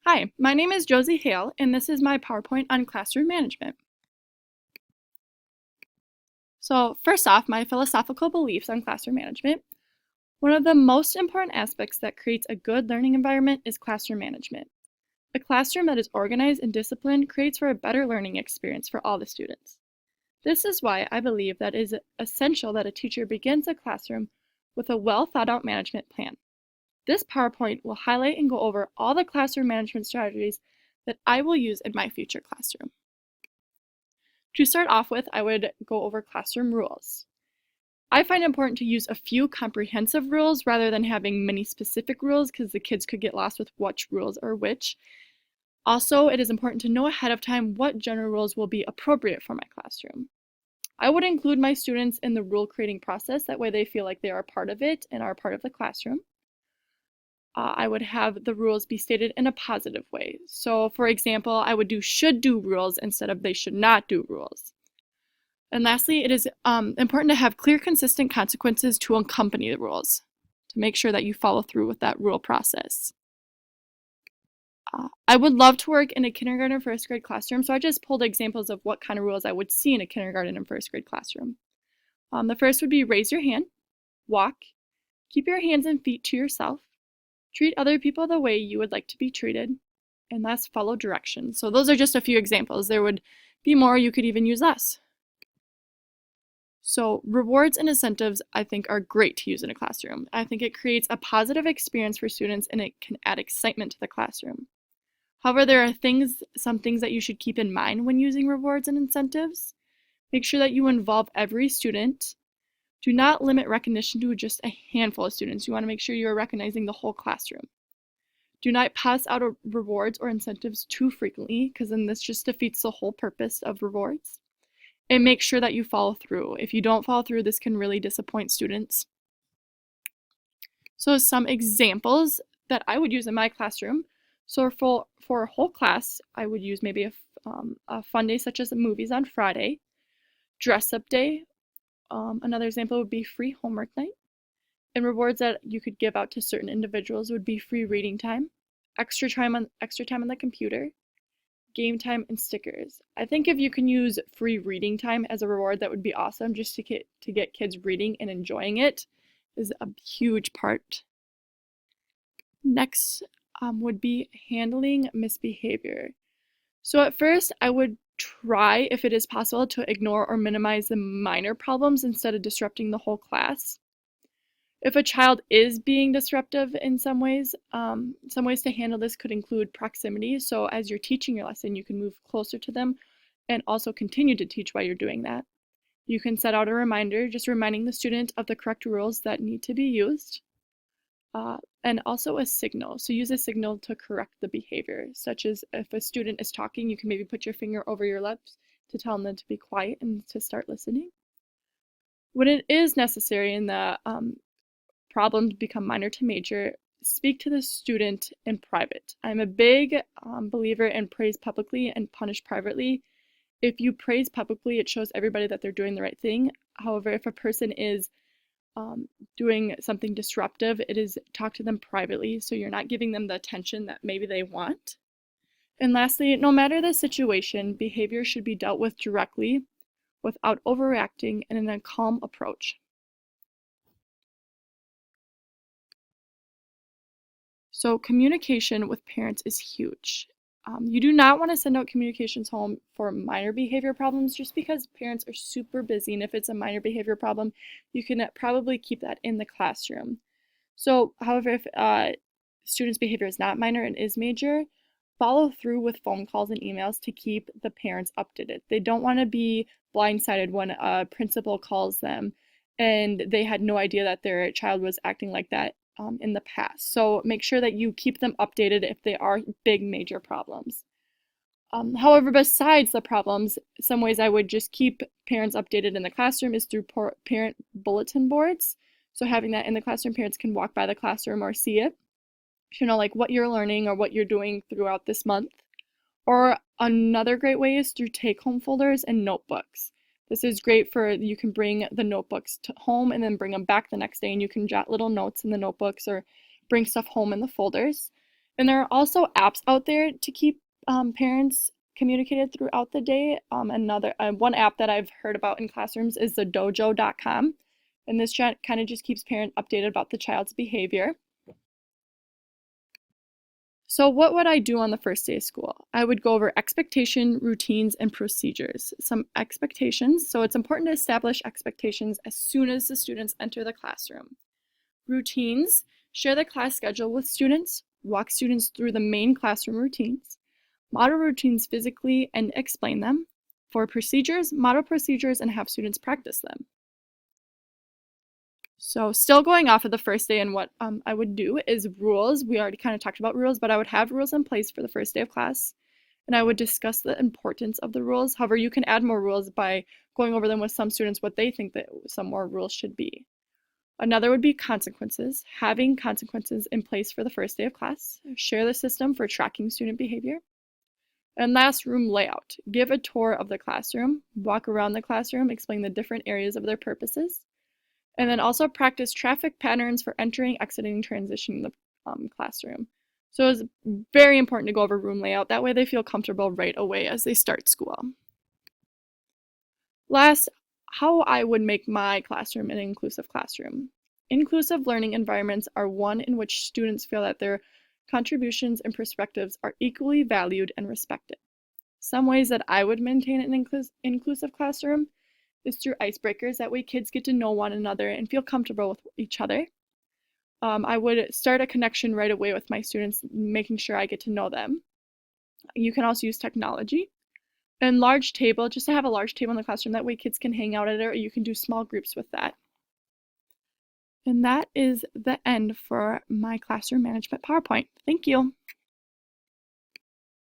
Hi, my name is Josie Hale, and this is my PowerPoint on classroom management. So first off, my philosophical beliefs on classroom management. One of the most important aspects that creates a good learning environment is classroom management. A classroom that is organized and disciplined creates for a better learning experience for all the students. This is why I believe that it is essential that a teacher begins a classroom with a well thought out management plan. This PowerPoint will highlight and go over all the classroom management strategies that I will use in my future classroom. To start off with, I would go over classroom rules. I find it important to use a few comprehensive rules rather than having many specific rules because the kids could get lost with which rules are which. Also, it is important to know ahead of time what general rules will be appropriate for my classroom. I would include my students in the rule creating process, that way they feel like they are a part of it and are part of the classroom. I would have the rules be stated in a positive way. So, for example, I would do should do rules instead of they should not do rules. And lastly, it is important to have clear, consistent consequences to accompany the rules to make sure that you follow through with that rule process. I would love to work in a kindergarten or first grade classroom, so I just pulled examples of what kind of rules I would see in a kindergarten and first grade classroom. The first would be raise your hand, walk, keep your hands and feet to yourself, treat other people the way you would like to be treated, and last, follow directions. So those are just a few examples. There would be more, you could even use less. So rewards and incentives, I think, are great to use in a classroom. I think it creates a positive experience for students and it can add excitement to the classroom. However, there are some things that you should keep in mind when using rewards and incentives. Make sure that you involve every student. Do not limit recognition to just a handful of students. You want to make sure you are recognizing the whole classroom. Do not pass out rewards or incentives too frequently, because then this just defeats the whole purpose of rewards. And make sure that you follow through. If you don't follow through, this can really disappoint students. So some examples that I would use in my classroom. So for a whole class, I would use maybe a fun day such as movies on Friday, dress up day. Another example would be free homework night. And rewards that you could give out to certain individuals would be free reading time, extra time on the computer, game time, and stickers. I think if you can use free reading time as a reward, that would be awesome, just to get kids reading and enjoying it is a huge part. Next would be handling misbehavior. So at first, I would try, if it is possible, to ignore or minimize the minor problems instead of disrupting the whole class. If a child is being disruptive in some ways to handle this could include proximity. So as you're teaching your lesson, you can move closer to them and also continue to teach while you're doing that. You can set out a reminder, just reminding the student of the correct rules that need to be used. And also a signal. So use a signal to correct the behavior, such as if a student is talking, you can maybe put your finger over your lips to tell them to be quiet and to start listening. When it is necessary and the problems become minor to major, speak to the student in private. I'm a big believer in praise publicly and punish privately. If you praise publicly, it shows everybody that they're doing the right thing. However, if a person is doing something disruptive, it is talk to them privately, so you're not giving them the attention that maybe they want. And lastly, no matter the situation, behavior should be dealt with directly without overreacting and in a calm approach. So communication with parents is huge. You do not want to send out communications home for minor behavior problems just because parents are super busy, and if it's a minor behavior problem, you can probably keep that in the classroom. So, however, if students' behavior is not minor and is major, follow through with phone calls and emails to keep the parents updated. They don't want to be blindsided when a principal calls them and they had no idea that their child was acting like that in the past. So make sure that you keep them updated if they are big major problems. However, besides the problems, some ways I would just keep parents updated in the classroom is through parent bulletin boards. So having that in the classroom, parents can walk by the classroom or see it to know like what you're learning or what you're doing throughout this month. Or another great way is through take-home folders and notebooks. This is great for, you can bring the notebooks to home and then bring them back the next day, and you can jot little notes in the notebooks or bring stuff home in the folders. And there are also apps out there to keep parents communicated throughout the day. One app that I've heard about in classrooms is the dojo.com. And this kind of just keeps parents updated about the child's behavior. So what would I do on the first day of school? I would go over expectation, routines, and procedures. Some expectations. So it's important to establish expectations as soon as the students enter the classroom. Routines. Share the class schedule with students. Walk students through the main classroom routines. Model routines physically and explain them. For procedures, model procedures and have students practice them. So still going off of the first day and what I would do is rules. We already kind of talked about rules, but I would have rules in place for the first day of class. And I would discuss the importance of the rules. However, you can add more rules by going over them with some students what they think that some more rules should be. Another would be consequences. Having consequences in place for the first day of class. Share the system for tracking student behavior. And last, room layout. Give a tour of the classroom. Walk around the classroom, explain the different areas of their purposes. And then also practice traffic patterns for entering, exiting, transitioning the classroom. So it's very important to go over room layout. That way they feel comfortable right away as they start school. Last, how I would make my classroom an inclusive classroom. Inclusive learning environments are one in which students feel that their contributions and perspectives are equally valued and respected. Some ways that I would maintain an inclusive classroom is through icebreakers. That way kids get to know one another and feel comfortable with each other. I would start a connection right away with my students, making sure I get to know them. You can also use technology. And large table, just to have a large table in the classroom, that way kids can hang out at it, or you can do small groups with that. And that is the end for my classroom management PowerPoint. Thank you.